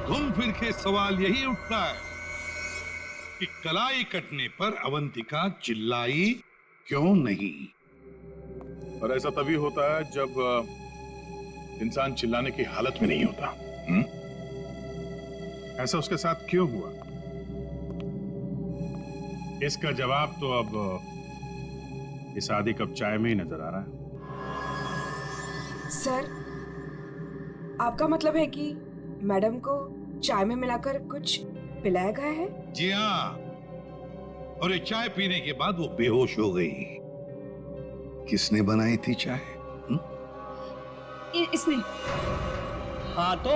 घूम फिर के सवाल यही उठता है कि कलाई कटने पर अवंतिका चिल्लाई क्यों नहीं। और ऐसा तभी होता है जब इंसान चिल्लाने की हालत में नहीं होता। ऐसा उसके साथ क्यों हुआ, इसका जवाब तो अब इस आधी कप चाय में ही नजर आ रहा है। सर, आपका मतलब है कि मैडम को चाय में मिलाकर कुछ पिलाया गया है? जी हाँ, और ये चाय पीने के बाद वो बेहोश हो गई। किसने बनाई थी चाय? इसने। हाँ, तो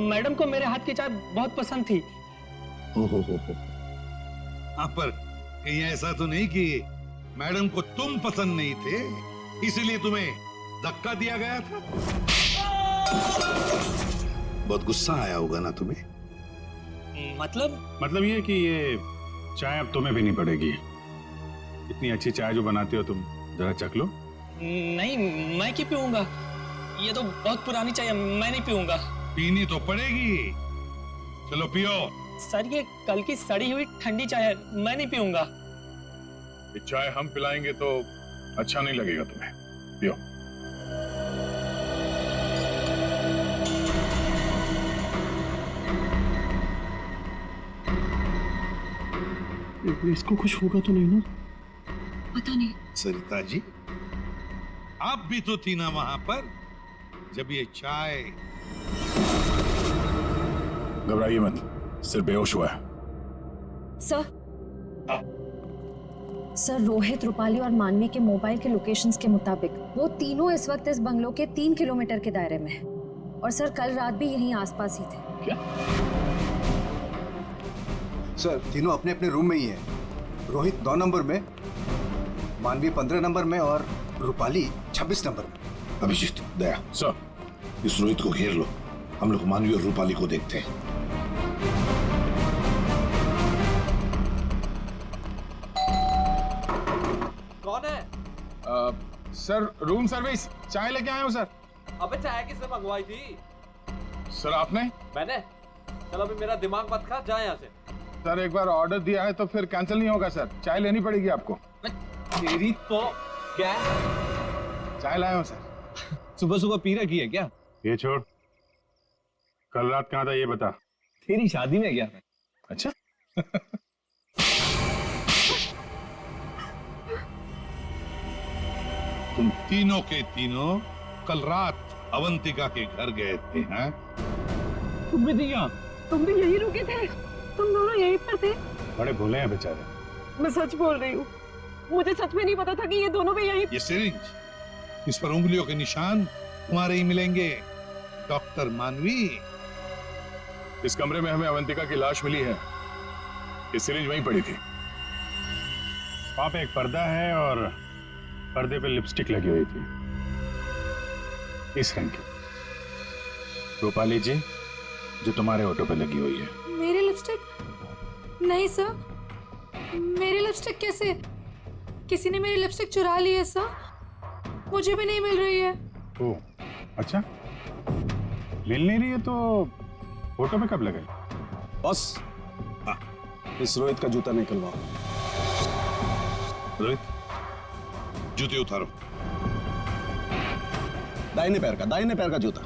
मैडम को मेरे हाथ की चाय बहुत पसंद थी। हो। हाँ, पर कहीं ऐसा तो नहीं कि मैडम को तुम पसंद नहीं थे इसलिए तुम्हें धक्का दिया गया था? बहुत गुस्सा आया होगा ना तुम्हें? मतलब ये कि ये चाय अब तुम्हें भी नहीं पड़ेगी। इतनी अच्छी चाय जो बनाते हो तुम, जरा चख लो। नहीं, मैं क्यों पीऊंगा? ये तो बहुत पुरानी चाय है, मैं नहीं पीऊंगा। पीनी तो पड़ेगी, चलो पियो। सर, ये कल की सड़ी हुई ठंडी चाय है, मैं नहीं पीऊंगा। ये चाय हम पिलाएंगे तो अच्छा नहीं लगेगा तुम्हें, पियो। इसको कुछ होगा तो नहीं ना? पता नहीं। सरिता जी, आप भी तो थी ना वहां पर जब ये चाय। घबराइए मत, सिर्फ बेहोश हुआ है। सर, रोहित, रूपाली और मानवी के मोबाइल के लोकेशंस के मुताबिक वो तीनों इस वक्त इस बंगलो के 3 किलोमीटर के दायरे में हैं। और सर, कल रात भी यहीं आसपास ही थे। क्या? सर, तीनों अपने अपने रूम में ही हैं। रोहित 9 नंबर में, मानवी 15 नंबर में और रूपाली 26 नंबर में। अभिजीत, दया सर, इस रोहित को घेर लो, हम लोग मानवी और रूपाली को देखते हैं। कौन है? सर, रूम सर्विस, चाय लेके आए हो सर। अबे चाय किसने मंगवाई थी? सर, आपने? मैंने? चलो अभी मेरा दिमाग मत खा, जा यहाँ से। सर, एक बार ऑर्डर दिया है तो फिर कैंसिल नहीं होगा सर, चाय लेनी पड़ेगी आपको। तेरी तो क्या? चाय लाया हूँ सर। सुबह सुबह पी रखी है क्या? ये छोड़, कल रात कहाँ था ये बता। तेरी शादी में गया मैं। अच्छा। तुम तीनों के तीनों कल रात अवंतिका के घर गए थे, हैं? तुम भी थी यहाँ? तुम भी यही रुके थे? तुम दोनों यहीं पर थे? बड़े भोले हैं बेचारे। मैं सच बोल रही हूँ, मुझे सच में नहीं पता था कि ये दोनों भी यहीं। ये सिरिंज, इस पर उंगलियों के निशान तुम्हारे ही मिलेंगे, डॉक्टर मानवी। इस कमरे में हमें अवंतिका की लाश मिली है, ये सिरिंज वहीं पड़ी थी। वहां पे एक पर्दा है और पर्दे पे लिपस्टिक लगी हुई थी, इस रंग की। रूपाली जी, जो तुम्हारे ऑटो पे लगी हुई है। मेरी लिपस्टिक? नहीं सर, मेरी लिपस्टिक कैसे? किसी ने मेरी लिपस्टिक चुरा ली है सर, मुझे भी नहीं मिल रही है। ओह, अच्छा, मिल नहीं रही है तो फोटो पे कब लगाई? बॉस, इस रोहित का जूता निकलवाओ। रोहित, जूते उतारो। दाहिने पैर का जूता।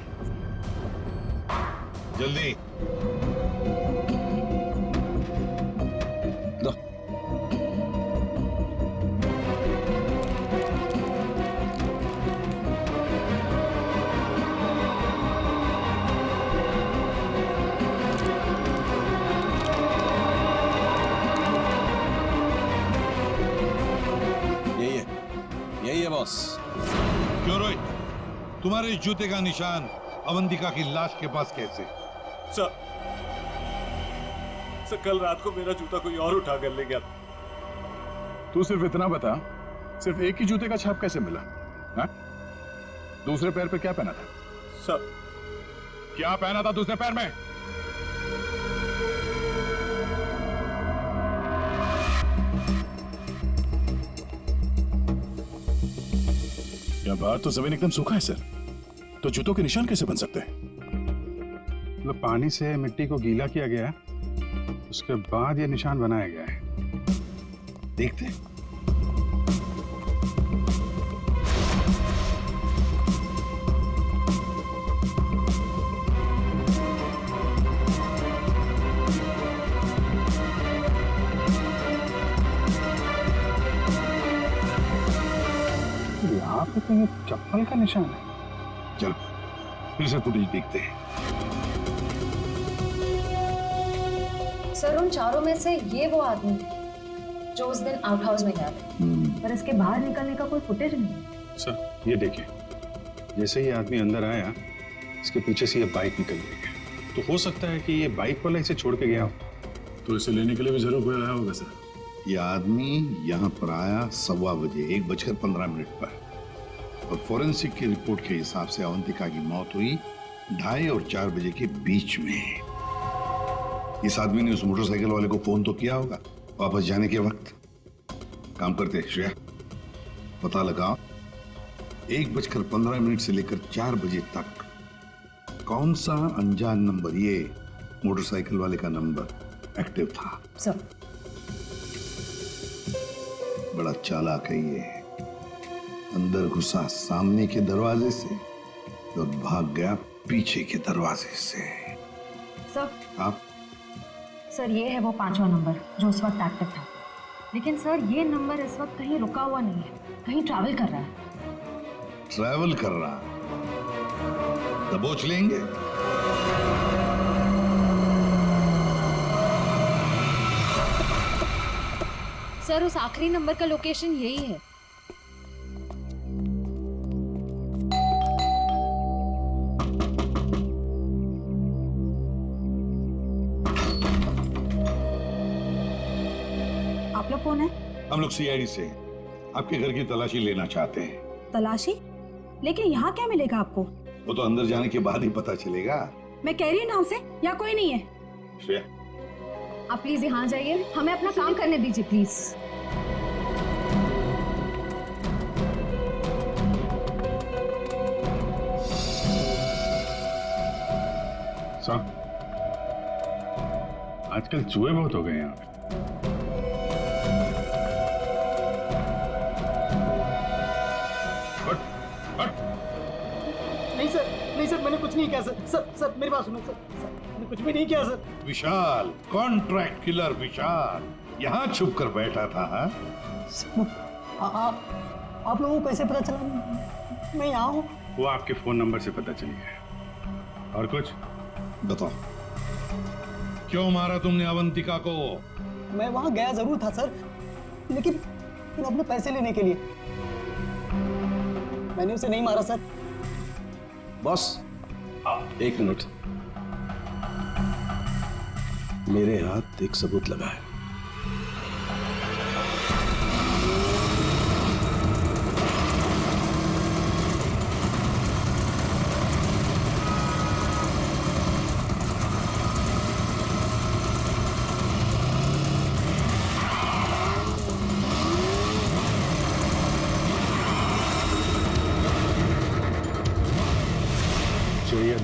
जल्दी। दो। यही है बॉस। क्यों रोहित, तुम्हारे इस जूते का निशान अवंतिका की लाश के पास कैसे? सर, कल रात को मेरा जूता कोई और उठा कर ले गया। तू सिर्फ इतना बता, सिर्फ एक ही जूते का छाप कैसे मिला? हा? दूसरे पैर पे क्या पहना था? सर, क्या पहना था दूसरे पैर में? क्या बात, तो जमीन एकदम सूखा है सर, तो जूतों के निशान कैसे बन सकते हैं? मतलब पानी से मिट्टी को गीला किया गया है, उसके बाद ये निशान बनाया गया है। देखते हैं। यहाँ पे तो ये चप्पल का निशान है। चलो फिर से फुटेज देखते हैं। सर उन चारों में से ये वो आदमी थे जो उस दिन आउट हाउस में गया था, पर इसके बाहर निकलने का कोई फुटेज नहीं है। सर ये देखिए, जैसे ही आदमी अंदर आया, इसके पीछे से ये बाइक निकल गई। तो हो सकता है कि ये बाइक वाला इसे छोड़ के गया हो। तो इसे लेने के लिए भी जरूर कोई आया होगा सर। यह आदमी यहाँ पर आया 1:15 बजे, 1:15 पर, और फोरेंसिक की रिपोर्ट के हिसाब से अवंतिका की मौत हुई 2:30 और 4 बजे के बीच में। इस आदमी ने उस मोटरसाइकिल वाले को फोन तो किया होगा वापस जाने के वक्त। काम करते श्रेया, पता लगाओ 1:15 से लेकर 4 बजे तक कौन सा अनजान नंबर, ये मोटरसाइकिल वाले का नंबर एक्टिव था। सर बड़ा चालाक है ये। अंदर घुसा सामने के दरवाजे से और भाग गया पीछे के दरवाजे से। सर आप सर ये है वो 5वां नंबर जो उस वक्त एक्टिव था, लेकिन सर ये नंबर इस वक्त कहीं रुका हुआ नहीं है, कहीं ट्रैवल कर रहा है। ट्रैवल कर रहा, दबोच लेंगे। सर उस आखिरी नंबर का लोकेशन यही है। आप लोग कौन है? हम लोग सीआईडी से आपके घर की तलाशी लेना चाहते हैं। तलाशी? लेकिन यहाँ क्या मिलेगा आपको? वो तो अंदर जाने के बाद ही पता चलेगा। मैं कह रही हूँ ना उसे, यहाँ कोई नहीं है। श्रेया आप प्लीज यहाँ जाइए, हमें अपना काम करने दीजिए प्लीज। साहब आजकल चूहे बहुत हो गए यहाँ पे। नहीं सर मैंने कुछ नहीं किया सर। सर मेरी बात सुनो सर, मैंने कुछ भी नहीं किया सर। विशाल, कॉन्ट्रैक्ट किलर विशाल यहाँ छुप कर बैठा था। आप लोगों को कैसे पता चला मैं यहाँ हूँ? वो आपके फोन नंबर से पता चल गया। और कुछ बताओ, क्यों मारा तुमने अवंतिका को? मैं वहाँ गया जरूर था सर, लेकिन अपने पैसे लेने के लिए। मैंने उसे नहीं मारा सर। बॉस एक मिनट, मेरे हाथ एक सबूत लगा है।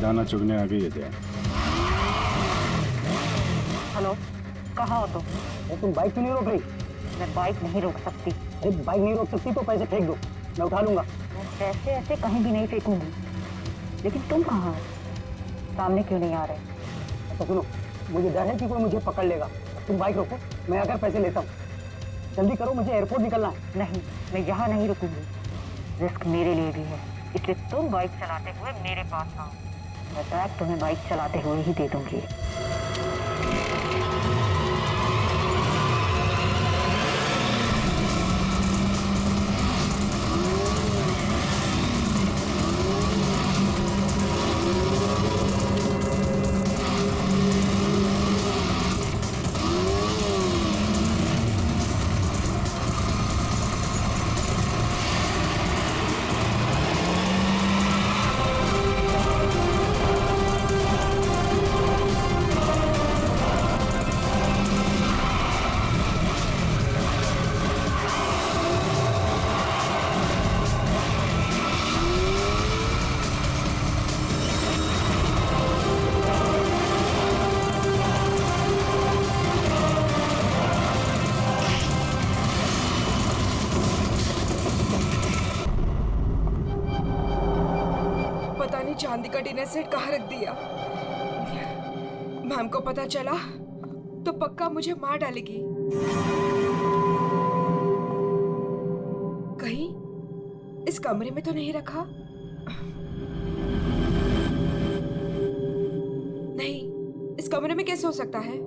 दाना चुगने आ गई है क्या? हेलो, कहाँ हो तुम? तुम बाइक क्यों नहीं रोक रही? मैं बाइक नहीं रोक सकती। अरे बाइक नहीं रोक सकती तो पैसे फेंक दो, मैं उठा लूंगा। मैं पैसे ऐसे कहीं भी नहीं फेंकूंगी। लेकिन तुम कहाँ हो? सामने क्यों नहीं आ रहे? अच्छा सुनो, मुझे डर है कि कोई मुझे पकड़ लेगा। तुम बाइक रोको, मैं आकर पैसे लेता हूँ। जल्दी करो, मुझे एयरपोर्ट निकलना है। नहीं, मैं यहाँ नहीं रुकूंगी। रिस्क मेरे लिए भी है, इसलिए तुम बाइक चलाते हुए मेरे पास आओ। मैं बैग तुम्हें बाइक चलाते हुए ही दे दूंगी। चांदी का डिनर सेट कहाँ रख दिया? मैम को पता चला तो पक्का मुझे मार डालेगी। कहीं इस कमरे में तो नहीं रखा? नहीं, इस कमरे में कैसे हो सकता है?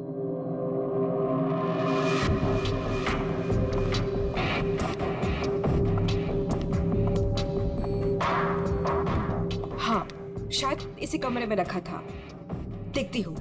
हाँ, शायद इसी कमरे में रखा था। देखती हूँ।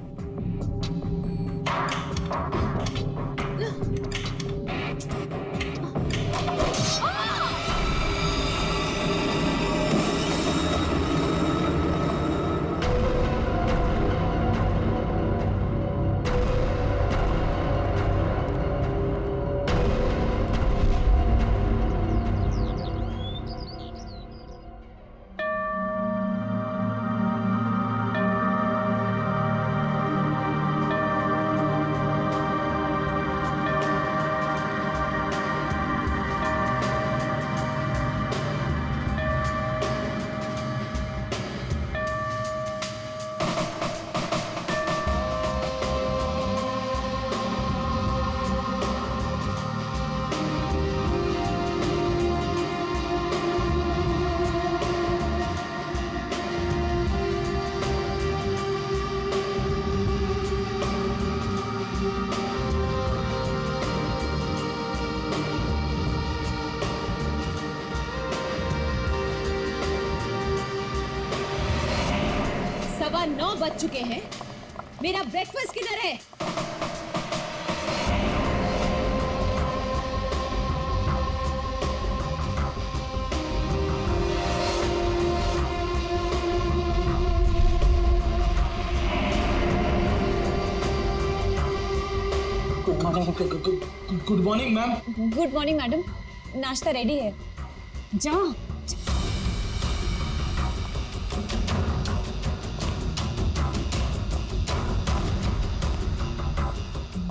सवा 9 बज चुके हैं। मेरा ब्रेकफास्ट किधर है? Good morning ma'am. Good morning madam, नाश्ता रेडी है। जाओ।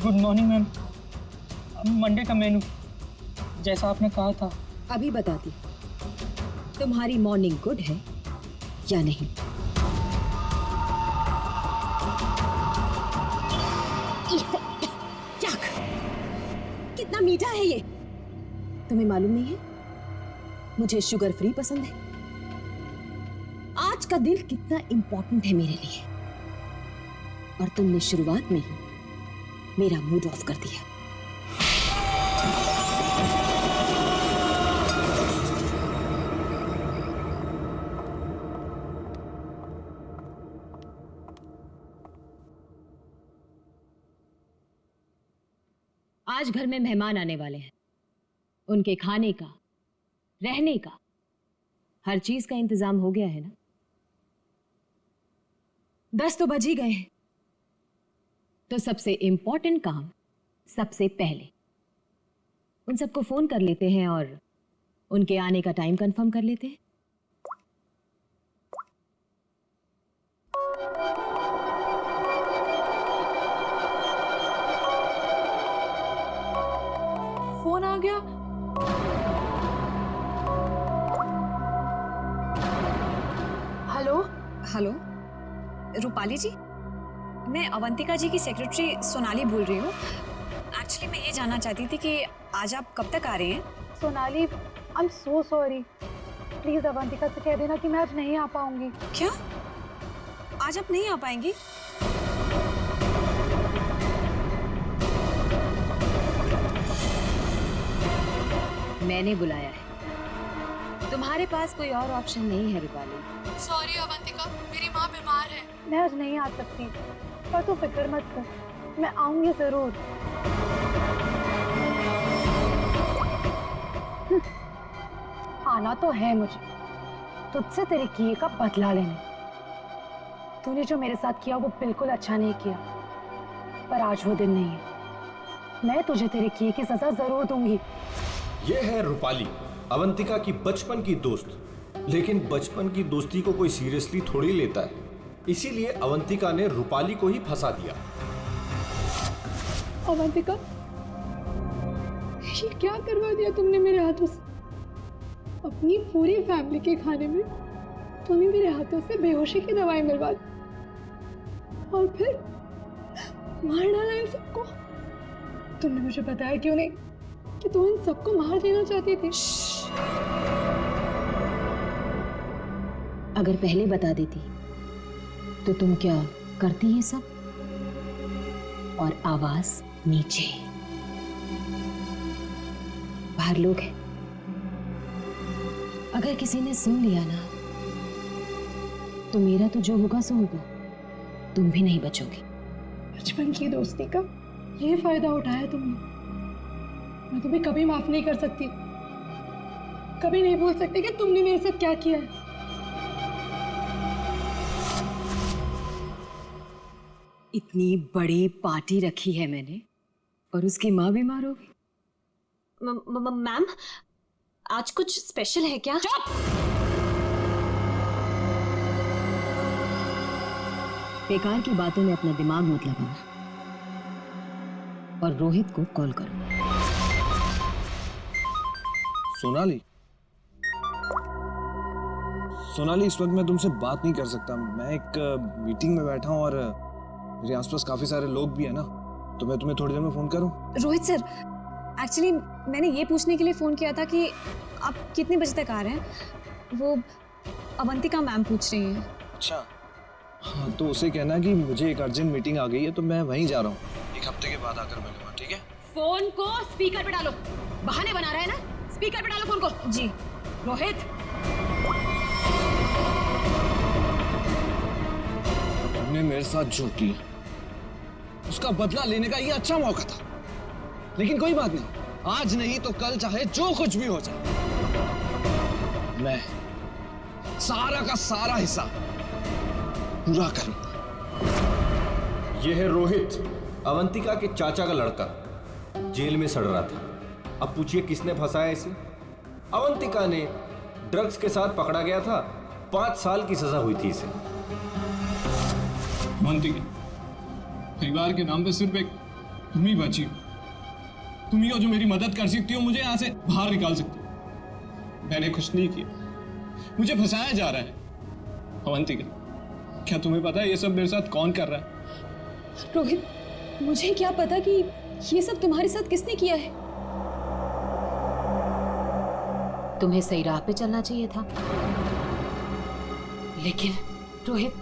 Good morning ma'am. मंडे का मेनू जैसा आपने कहा था। अभी बताती तुम्हारी मॉर्निंग गुड है या नहीं। कितना मीठा है ये, तुम्हें मालूम नहीं है? मुझे शुगर फ्री पसंद है। आज का दिन कितना इंपॉर्टेंट है मेरे लिए, और तुमने शुरुआत में ही मेरा मूड ऑफ कर दिया। आज घर में मेहमान आने वाले हैं। उनके खाने का, रहने का, हर चीज का इंतजाम हो गया है ना? 10 तो बज ही गए हैं। तो सबसे इंपॉर्टेंट काम सबसे पहले उन सबको फोन कर लेते हैं और उनके आने का टाइम कंफर्म कर लेते हैं। फोन आ गया। हेलो हेलो, रूपाली जी, मैं अवंतिका जी की सेक्रेटरी सोनाली बोल रही हूँ। एक्चुअली मैं ये जानना चाहती थी कि आज आप कब तक आ रहे हैं? Sonali, I am so sorry. Please Avantika से कह देना कि मैं आज नहीं आ पाऊंगी। क्या? आज आप नहीं आ पाएंगी? मैंने बुलाया है, तुम्हारे पास कोई और ऑप्शन नहीं है रूपाली। सॉरी अवंतिका, मेरी माँ बीमार है। मैं आज नहीं आ सकती, पर तू फिक्र मत कर, मैं आऊंगी जरूर। आना तो है मुझे, तुझसे तेरे किए का बदला लेने। तूने जो मेरे साथ किया वो बिल्कुल अच्छा नहीं किया, पर आज वो दिन नहीं है। मैं तुझे तेरे किए की सजा जरूर दूंगी। ये है रूपाली, अवंतिका की बचपन की दोस्त। लेकिन बचपन की दोस्ती को कोई सीरियसली थोड़ी लेता है, इसीलिए अवंतिका ने रूपाली को ही फंसा दिया। अवंतिका, ये क्या करवा दिया तुमने मेरे हाथों से? अपनी पूरी फैमिली के खाने में तूने मेरे हाथों से बेहोशी की दवाई मिलवा दी और फिर मार डाला इन सबको। तुमने मुझे बताया क्यों नहीं कि तू इन सबको मार देना चाहती थी? अगर पहले बता देती तो तुम क्या करती ये सब? और आवाज नीचे, बाहर लोग हैं, अगर किसी ने सुन लिया ना तो मेरा तो जो होगा सो होगा, तुम भी नहीं बचोगी। बचपन की दोस्ती का ये फायदा उठाया तुमने। मैं तुम्हें कभी माफ नहीं कर सकती, कभी नहीं भूल सकती कि तुमने मेरे साथ क्या किया है। इतनी बड़ी पार्टी रखी है मैंने और उसकी माँ बीमार हो गई। मैम, आज कुछ स्पेशल है क्या? चुप! बेकार की बातों में अपना दिमाग मत लगाना और रोहित को कॉल करो। सोनाली, सोनाली, इस वक्त मैं तुमसे बात नहीं कर सकता। मैं एक मीटिंग में बैठा हूँ और मेरे आसपास काफी सारे लोग भी है ना, तो मैं तुम्हें थोड़ी देर में फोन करूँ? रोहित सर, एक्चुअली मैंने ये पूछने के लिए फोन किया था कि आप कितने बजे तक आ रहे हैं? वो अवंतिका मैम पूछ रही हैं। अच्छा, हाँ, तो उसे कहना कि मुझे एक अर्जेंट मीटिंग आ गई है, तो मैं वहीं जा रहा हूँ। एक हफ्ते के बाद आकर मिलूंगा, ठीक है? फोन को स्पीकर पे डालो। बहाने बना रहा है ना, स्पीकर पे डालो फोन को। जी। रोहित, तुमने मेरे साथ जो किया उसका बदला लेने का ये अच्छा मौका था, लेकिन कोई बात नहीं, आज नहीं तो कल चाहे जो कुछ भी हो जाए, मैं सारा का सारा हिस्सा पूरा करूंगा। यह है रोहित, अवंतिका के चाचा का लड़का, जेल में सड़ रहा था। अब पूछिए किसने फंसाया इसे? अवंतिका ने। ड्रग्स के साथ पकड़ा गया था, 5 साल की सजा हुई थी इसे। अवंतिका, परिवार के नाम पे सिर्फ एक तुम ही बची हो। तुम ही हो जो मेरी मदद कर सकती हो, मुझे यहाँ से बाहर निकाल सकती हो। मैंने कुछ नहीं किया, मुझे फंसाया जा रहा है। अवंतिका, क्या तुम्हें पता है ये सब मेरे साथ कौन कर रहा है? रोहित, मुझे क्या पता कि ये सब तुम्हारे साथ किसने किया है। तुम्हें सही राह पे चलना चाहिए था, लेकिन रोहित,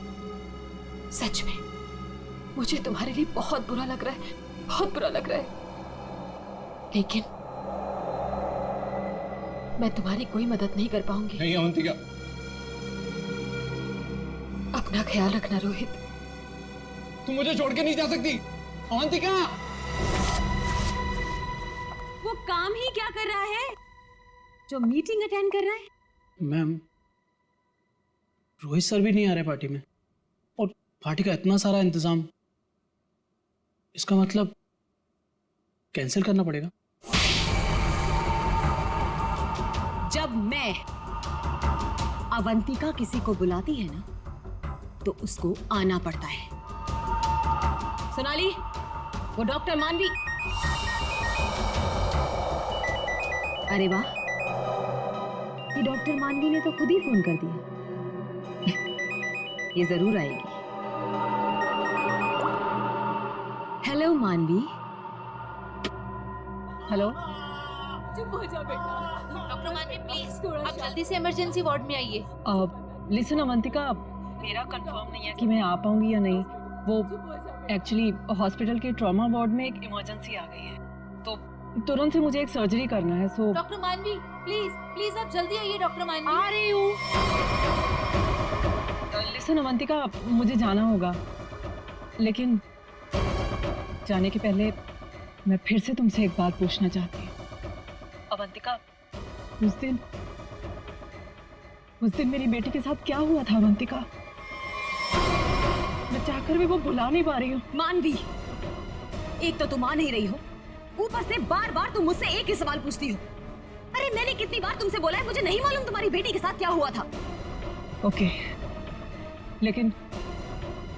सच में मुझे तुम्हारे लिए बहुत बुरा लग रहा है, बहुत बुरा लग रहा है, लेकिन मैं तुम्हारी कोई मदद नहीं कर पाऊंगी। नहीं अवंतिका, अपना ख्याल रखना रोहित। तुम मुझे छोड़ के नहीं जा सकती। अवंतिका, वो काम ही क्या कर रहा है जो मीटिंग अटेंड कर रहा है? मैम, रोहित सर भी नहीं आ रहे पार्टी में, और पार्टी का इतना सारा इंतजाम, इसका मतलब कैंसिल करना पड़ेगा। जब मैं अवंतिका किसी को बुलाती है ना तो उसको आना पड़ता है। सोनाली, वो डॉक्टर मानवी। अरे वाह, ये डॉक्टर मानवी ने तो खुद ही फोन कर दिया। ये जरूर आएगी। हेलो मानवी। हेलो। चुप हो जा बेटा। डॉक्टर मानवी प्लीज, आप जल्दी से इमरजेंसी वार्ड में आइए। लिसन अवंतिका, मेरा कंफर्म नहीं है कि मैं आ पाऊंगी या नहीं। वो एक्चुअली हॉस्पिटल के ट्रॉमा वार्ड में एक इमरजेंसी आ गई है, तो तुरंत से मुझे एक सर्जरी करना है। सो डॉक्टर मानवी प्लीज प्लीज आप जल्दी आइए। डॉक्टर मानवी, आ रही हूँ। लिसन अवंतिका, मुझे जाना होगा, लेकिन जाने के पहले मैं फिर से तुमसे एक बात पूछना चाहती हूँ। अवंतिका, उस दिन मेरी बेटी के साथ क्या हुआ था? अवंतिका, मैं चाहकर भी वो भुला नहीं पा रही हूँ। मानवी, एक तो तुम आ नहीं रही हो, ऊपर से बार बार तुम मुझसे एक ही सवाल पूछती हो। अरे मैंने कितनी बार तुमसे बोला है, मुझे नहीं मालूम तुम्हारी बेटी के साथ क्या हुआ था। ओके, लेकिन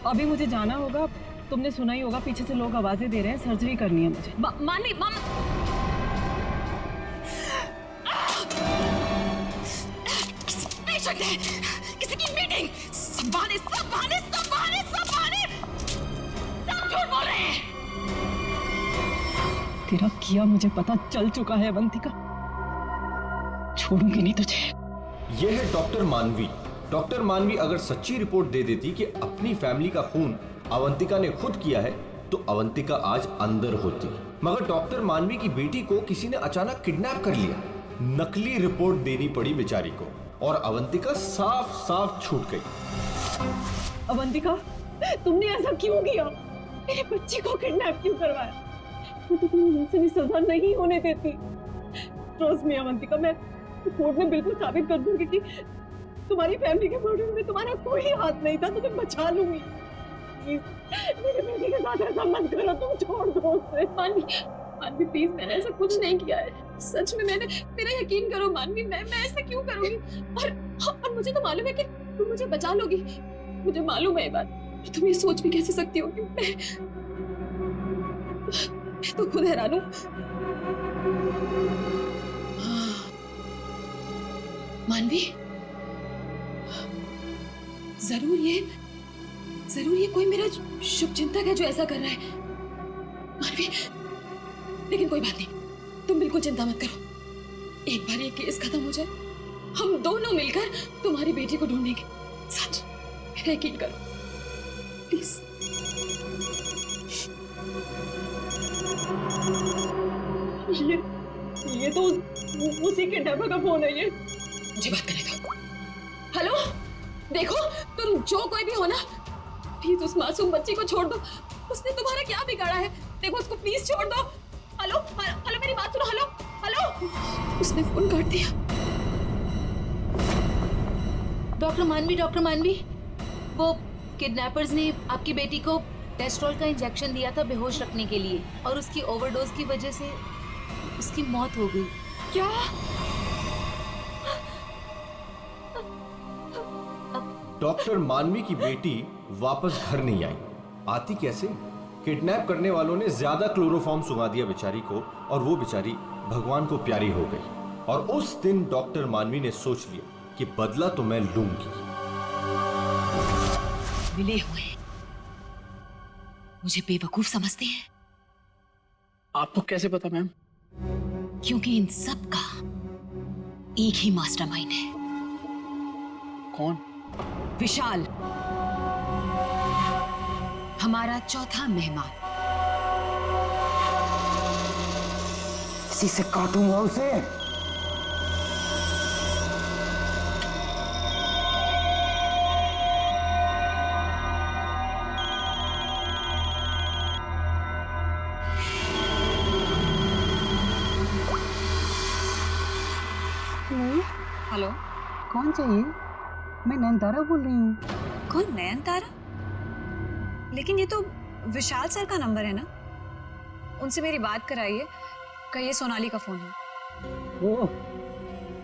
अभी मुझे जाना होगा। तुमने सुना ही होगा, पीछे से लोग आवाजें दे रहे हैं, सर्जरी करनी है मुझे। मानवी, किसी की झूठ बोल रहे हैं। तेरा किया मुझे पता चल चुका है अवंतिका, छोड़ूंगी नहीं तुझे। यह है डॉक्टर मानवी। डॉक्टर मानवी अगर सच्ची रिपोर्ट दे देती कि अपनी फैमिली का खून अवंतिका ने खुद किया है तो अवंतिका आज अंदर होती, मगर डॉक्टर मानवी की बेटी को किसी ने अचानक किडनैप कर लिया। नकली रिपोर्ट देनी पड़ी बेचारी को और अवंतिका साफ साफ छूट गई। अवंतिका, तुमने ऐसा क्यों किया? मेरे बच्चे को किडनैप क्यों करवाया? मैं तो तुम्हें मुझसे भी सजा नहीं होने देती। ट्रस्ट मी अवंतिका, मैं कोर्ट में बिल्कुल साबित कर दूंगी कि तुम्हारी फैमिली के मर्डर में तुम्हारा कोई हाथ नहीं था। तुम्हें बचा लूंगी। प्लीज मेरे बेटे के साथ ऐसा मत करो, तुम छोड़ दो उसे। मानवी प्लीज, मैंने ऐसा कुछ नहीं किया है, सच में मैंने, मेरा यकीन करो मानवी, मैं ऐसा क्यों करूंगी? और मुझे तो मालूम है कि तुम मुझे बचा लोगी, मुझे मालूम है ये बात। तुम ये सोच भी कैसे सकती हो कि मैं तो खुद हैरान हूं। मानवी, जरूर ये कोई मेरा शुभचिंतक है जो ऐसा कर रहा है। मानवी, लेकिन कोई बात नहीं, तुम बिल्कुल चिंता मत करो। एक बार ये केस खत्म हो जाए, हम दोनों मिलकर तुम्हारी बेटी को ढूंढेंगे। सच, मेरा यकीन करो प्लीज। ये तो उसी किडनैपर का फोन है। ये मुझे बात करने दो। हेलो, देखो तुम जो कोई भी हो ना, प्लीज उस मासूम बच्ची को छोड़ दो। उसने तुम्हारा क्या बिगाड़ा है? देखो उसको प्लीज छोड़ दो। हेलो हेलो, मेरी बात सुनो। हेलो हेलो, उसने फोन काट दिया। डॉक्टर मानवी, वो किडनैपर्स ने आपकी बेटी को टेस्ट्रॉल का इंजेक्शन दिया था बेहोश रखने के लिए, और उसकी ओवरडोज की वजह से उसकी मौत हो गई। क्या? डॉक्टर मानवी की बेटी वापस घर नहीं आई। आती कैसे? किडनैप करने वालों ने ज्यादा क्लोरोफॉर्म सुंघा दिया बेचारी को और वो बेचारी भगवान को प्यारी हो गई। और उस दिन डॉक्टर मानवी ने सोच लिया कि बदला तो मैं लूंगी। मिले हुए मुझे बेवकूफ समझते हैं। आपको कैसे पता मैम? क्योंकि इन सब का एक ही मास्टरमाइंड है। कौन? विशाल, हमारा चौथा मेहमान। इसी से काटूंगा उसे। हेलो, कौन चाहिए? मैं नयनतारा बोल रही हूँ। कौन? नयनतारा? लेकिन ये तो विशाल सर का नंबर है ना, उनसे मेरी बात कराइए। कहिए सोनाली का फोन है। ओह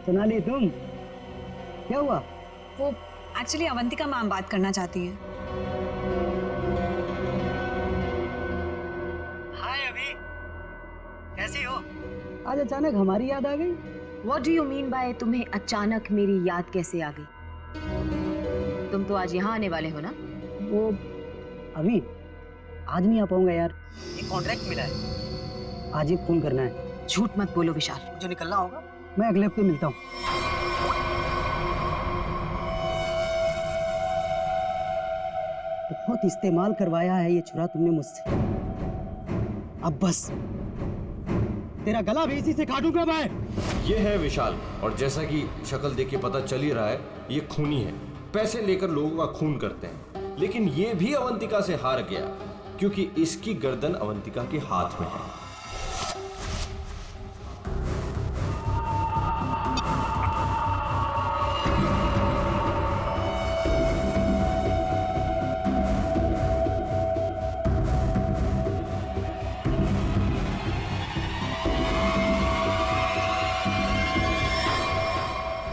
सोनाली, तुम? क्या हुआ? वो एक्चुअली अवंतिका मैम बात करना चाहती है। हाय अभी, कैसी हो? आज अचानक हमारी याद आ गई। What do you mean by तुम्हें अचानक मेरी याद कैसे आ गई? तुम तो आज यहाँ आने वाले हो ना? वो अभी आज नहीं आ पाऊंगा यार, एक कॉन्ट्रैक्ट मिला है, आज ही फोन करना है। झूठ मत बोलो विशाल। मुझे निकलना होगा, मैं अगले हफ्ते मिलता हूँ। बहुत इस्तेमाल करवाया है ये छुरा तुमने मुझसे, अब बस तेरा गला भी इसी से काटूंगा मैं। ये है विशाल, और जैसा कि शक्ल देख के पता चल ही रहा है, ये खूनी है। पैसे लेकर लोगों का खून करते हैं, लेकिन ये भी अवंतिका से हार गया क्योंकि इसकी गर्दन अवंतिका के हाथ में है।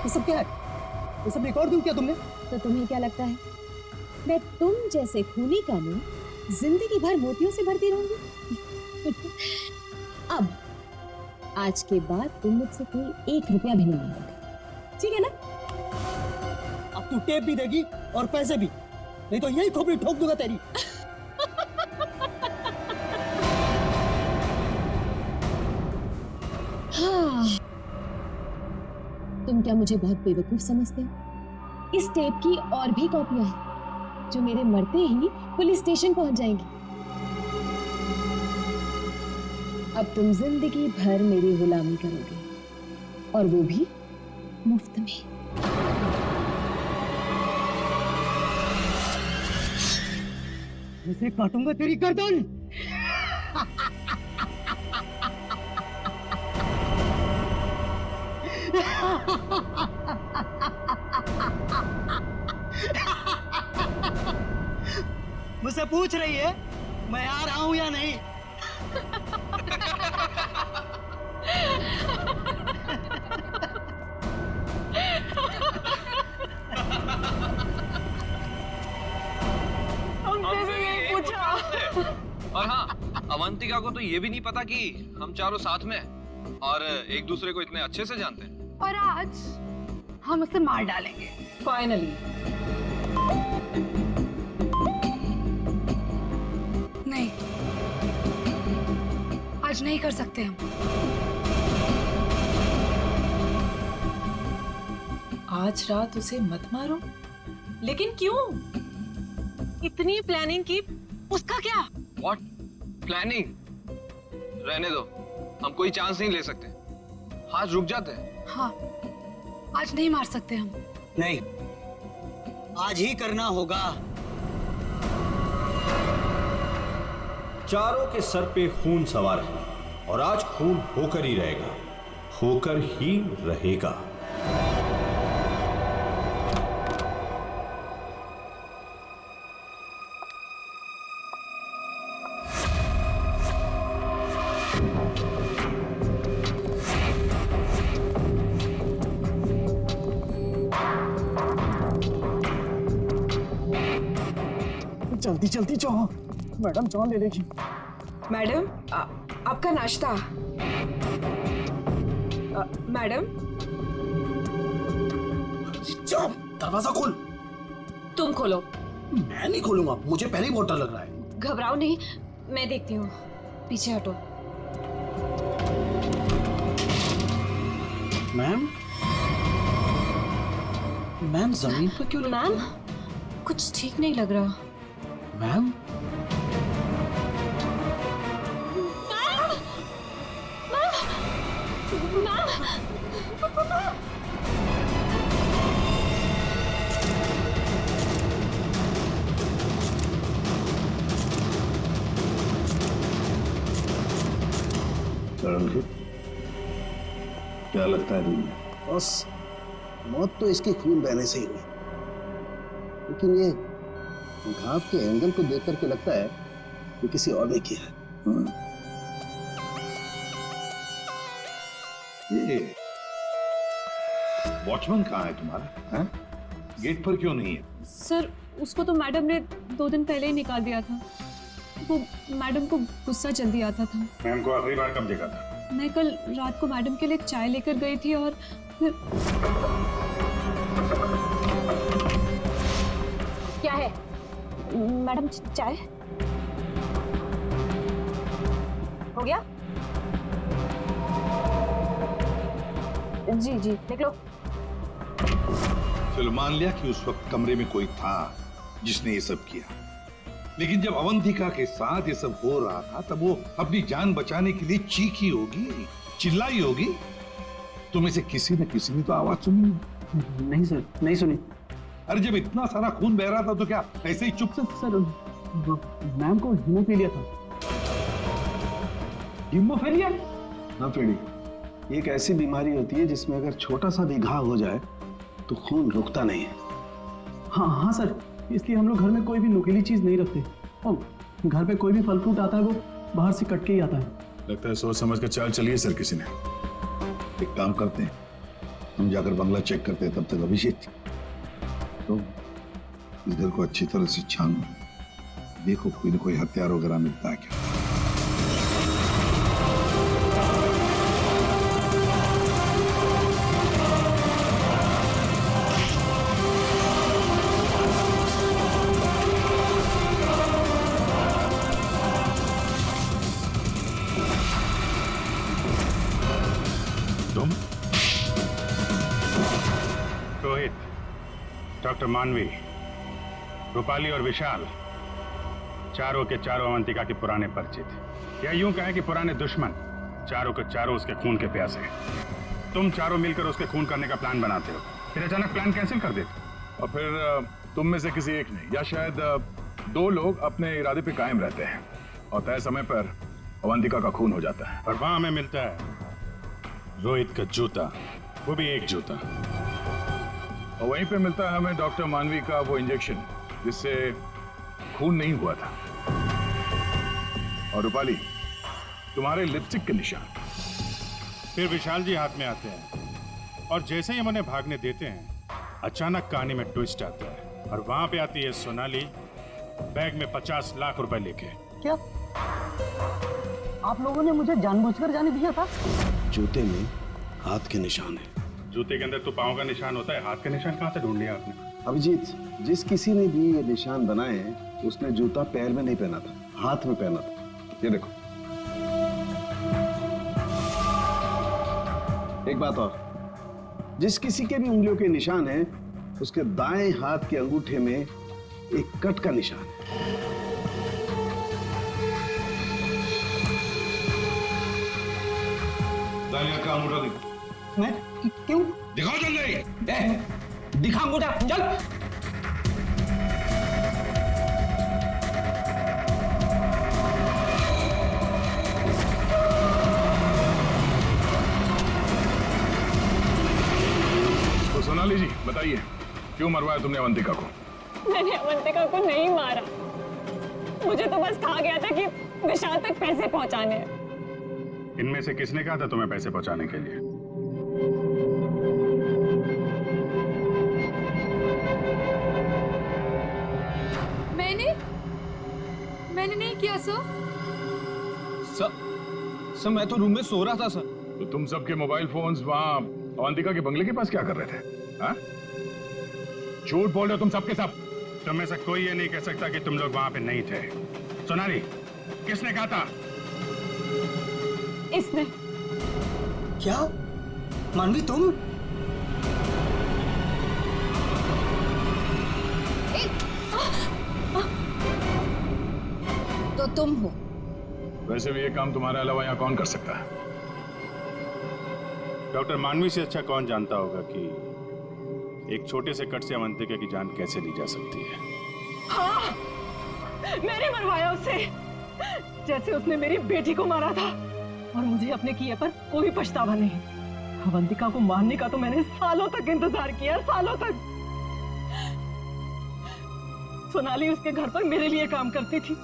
ये सब क्या है? ये सब रिकॉर्ड दूं क्या तुमने? तो तुम्हें क्या लगता है मैं तुम जैसे खूनी का मुंह जिंदगी भर मोतियों से भरती रहूंगी? अब आज के बाद तुम मुझसे कोई 1 रुपया भी नहीं मांगोगे, ठीक है ना? अब तू टेप भी देगी और पैसे भी, नहीं तो यही खोपड़ी ठोक दूंगा तेरी। क्या मुझे बहुत बेवकूफ समझते हो? इस टेप की और भी कॉपियां हैं जो मेरे मरते ही पुलिस स्टेशन पहुंच जाएंगी। अब तुम जिंदगी भर मेरी गुलामी करोगे, और वो भी मुफ्त में। इसे काटूंगा तेरी गर्दन। मुझसे पूछ रही है मैं आ रहा हूं या नहीं? हमसे भी यही पूछा। और हाँ, अवंतिका को तो ये भी नहीं पता कि हम चारों साथ में हैं और एक दूसरे को इतने अच्छे से जानते हैं। और आज हम उसे मार डालेंगे फाइनली। नहीं, आज नहीं कर सकते हम। आज रात उसे मत मारो। लेकिन क्यों? इतनी प्लानिंग की, उसका क्या? What? प्लानिंग? रहने दो, हम कोई चांस नहीं ले सकते। आज रुक जाते हैं। हाँ, आज नहीं मार सकते हम। नहीं, आज ही करना होगा। चारों के सर पे खून सवार है और आज खून होकर ही रहेगा, होकर ही रहेगा। जल्दी जल्दी जाओ, मैडम जान ले लेगी। मैडम, आपका नाश्ता। मैडम, जाओ, दरवाजा खोल। तुम खोलो। मैं नहीं खोलूंगा, मुझे पहले ही बहुत डर लग रहा है। घबराओ नहीं, मैं देखती हूँ। पीछे हटो। मैम, मैम जमीन पर क्यों? मैम, कुछ ठीक नहीं लग रहा। मैम, क्या लगता है तुम्हें? बस मौत तो इसके खून बहने से ही हुई, लेकिन ये घाव के एंगल को देख करके लगता है कि किसी और ने किया है। ये वॉचमैन कहाँ है तुम्हारा? हैं? गेट पर क्यों नहीं है? सर, उसको तो मैडम ने 2 दिन पहले ही निकाल दिया था। वो मैडम को गुस्सा जल्दी आता था। मैम को आखिरी बार कब देखा था? मैं कल रात को मैडम के लिए चाय लेकर गई थी और फिर... क्या है? मैडम, चाय हो गया? जी जी, देख लो। चलो मान लिया कि उस वक्त कमरे में कोई था जिसने ये सब किया, लेकिन जब अवंतिका के साथ ये सब हो रहा था तब वो अपनी जान बचाने के लिए चीखी होगी, चिल्लाई होगी। तुम इसे किसी न किसी ने तो आवाज सुनी? नहीं सर, नहीं सुनी। अरे जब इतना सारा खून बह रहा था तो क्या ऐसे ही चुप से? सर, मैम को हीमोफीलिया था। हीमोफीलिया? हाँ फ्रेडी, ये एक ऐसी बीमारी होती है जिसमें अगर छोटा सा भी घाव हो जाए तो खून रुकता नहीं है। हाँ हाँ सर, इसलिए हम लोग घर में कोई भी नुकीली चीज नहीं रखते। और घर पे कोई भी फल फ्रूट आता है वो बाहर से कट के ही आता है। लगता है सोच समझ कर चाल चलिए सर किसी ने। एक काम करते हैं, हम जाकर बंगला चेक करते हैं, तब तक अभिषेक तो इस घर को अच्छी तरह से छानो, देखो कोई न कोई हथियार वगैरह मिलता है क्या। तुम डॉक्टर मानवी, रूपाली और विशाल चारों के चारों अवंतिका के पुराने परिचित, या यूं कहें कि पुराने दुश्मन। चारों के चारों उसके खून के प्यासे। तुम चारों मिलकर उसके खून करने का प्लान बनाते हो, फिर अचानक प्लान कैंसिल कर देते हो। और फिर तुम में से किसी एक ने या शायद दो लोग अपने इरादे पे कायम रहते हैं और तय समय पर अवंतिका का खून हो जाता है। और वहां हमें मिलता है रोहित का जूता, वो भी एक जूता। और वहीं पे मिलता है हमें डॉक्टर मानवी का वो इंजेक्शन जिससे खून नहीं हुआ था। और रूपाली, तुम्हारे लिपस्टिक के निशान। फिर विशाल जी हाथ में आते हैं और जैसे ही हम उन्हें भागने देते हैं, अचानक कहानी में ट्विस्ट आता है और वहां पे आती है सोनाली बैग में 50 लाख रुपए लेके। क्या आप लोगों ने मुझे जानबूझकर जाने दिया था? जूते में हाथ के निशान है। जूते के अंदर तो पाँव का निशान होता है, हाथ का निशान कहाँ से ढूंढ लिया आपने? अभिजीत, जिस किसी ने भी ये निशान बनाए हैं उसने जूता पैर में नहीं पहना था, हाथ में पहना था। ये देखो। एक बात और, जिस किसी के भी उंगलियों के निशान हैं, उसके दाएं हाथ के अंगूठे में एक कट का निशान है। दाहिने का अंगूठा दिखा। मैं क्यों? दिखाओ जल्दी। दिखा अंगूठा, चल। तो सोनाली जी बताइए, क्यों मरवाया तुमने अवंतिका को? मैंने अवंतिका को नहीं मारा, मुझे तो बस कहा गया था कि विशाल तक पैसे पहुंचाने हैं। इनमें से किसने कहा था तुम्हें पैसे पहुंचाने के लिए? मैंने नहीं किया सर। सर मैं तो रूम में सो रहा था सर। तो तुम सबके मोबाइल फोन्स वहां अवंतिका के बंगले के पास क्या कर रहे थे? हाँ? झूठ बोल रहे हो तुम सबके सब। तुम में से कोई ये नहीं कह सकता कि तुम लोग वहां पे नहीं थे। सोनाली, किसने कहा था? इसने। क्या? मानवी तुम? तो तुम हो। वैसे भी ये काम तुम्हारे अलावा यहाँ कौन कर सकता है? डॉक्टर मानवी से अच्छा कौन जानता होगा कि एक छोटे से कट से अवंतिका की जान कैसे ली जा सकती है। हाँ, मैंने मरवाया उसे, जैसे उसने मेरी बेटी को मारा था। और मुझे अपने किए पर कोई पछतावा नहीं। अवंतिका को मारने का तो मैंने सालों तक इंतजार किया, सालों तक। सोनाली उसके घर पर मेरे लिए काम करती थी।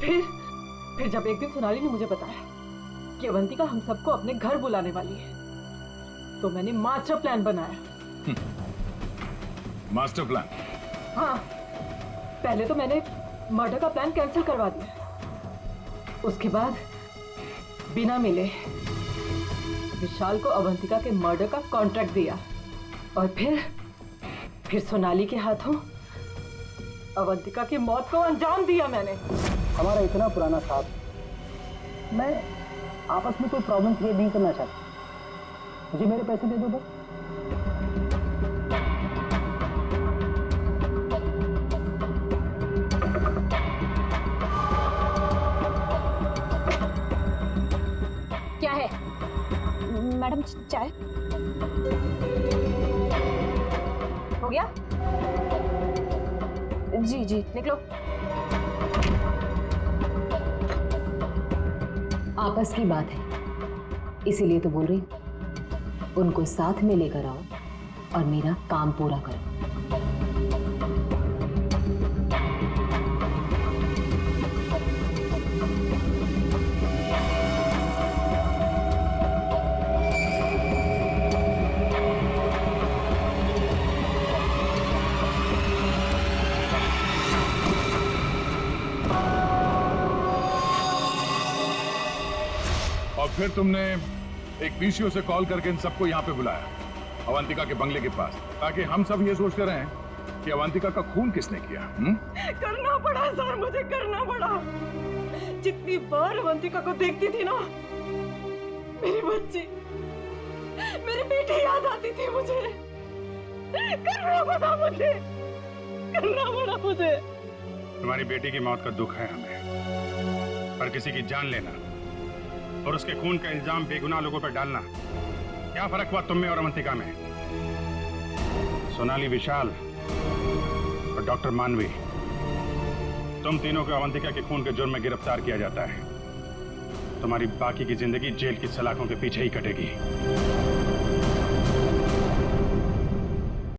फिर जब एक दिन सोनाली ने मुझे बताया कि अवंतिका हम सबको अपने घर बुलाने वाली है, तो मैंने मास्टर प्लान बनाया। Master plan? हाँ, पहले तो मैंने मर्डर का प्लान कैंसिल करवा दिया। उसके बाद बिना मिले विशाल को अवंतिका के मर्डर का कॉन्ट्रैक्ट दिया और फिर सोनाली के हाथों अवंतिका की मौत को अंजाम दिया मैंने। हमारा इतना पुराना साथ, मैं आपस में कोई प्रॉब्लम क्रिएट नहीं करना चाहता। मुझे मेरे पैसे दे दो बस। क्या है? मैडम चाय हो गया? जी जी, निकलो। आपस की बात है, इसीलिए तो बोल रही हूं। उनको साथ में लेकर आओ और मेरा काम पूरा करो। और फिर तुमने एक पीसीओ से कॉल करके इन सबको यहाँ पे बुलाया, अवंतिका के बंगले के पास, ताकि हम सब ये सोचते रहें कि अवंतिका का खून किसने किया। करना पड़ा सर, मुझे करना पड़ा। जितनी बार अवंतिका को देखती थी ना, मेरी बच्ची, मेरी बेटी याद आती थी मुझे। करना पड़ा मुझे, करना पड़ा मुझे। तुम्हारी बेटी की मौत का दुख है हमें, पर किसी की जान लेना और उसके खून का इल्जाम बेगुनाह लोगों पर डालना, क्या फर्क हुआ तुम में और अवंतिका में? सोनाली, विशाल और डॉक्टर मानवी, तुम तीनों को अवंतिका के खून के जुर्म में गिरफ्तार किया जाता है। तुम्हारी बाकी की जिंदगी जेल की सलाखों के पीछे ही कटेगी।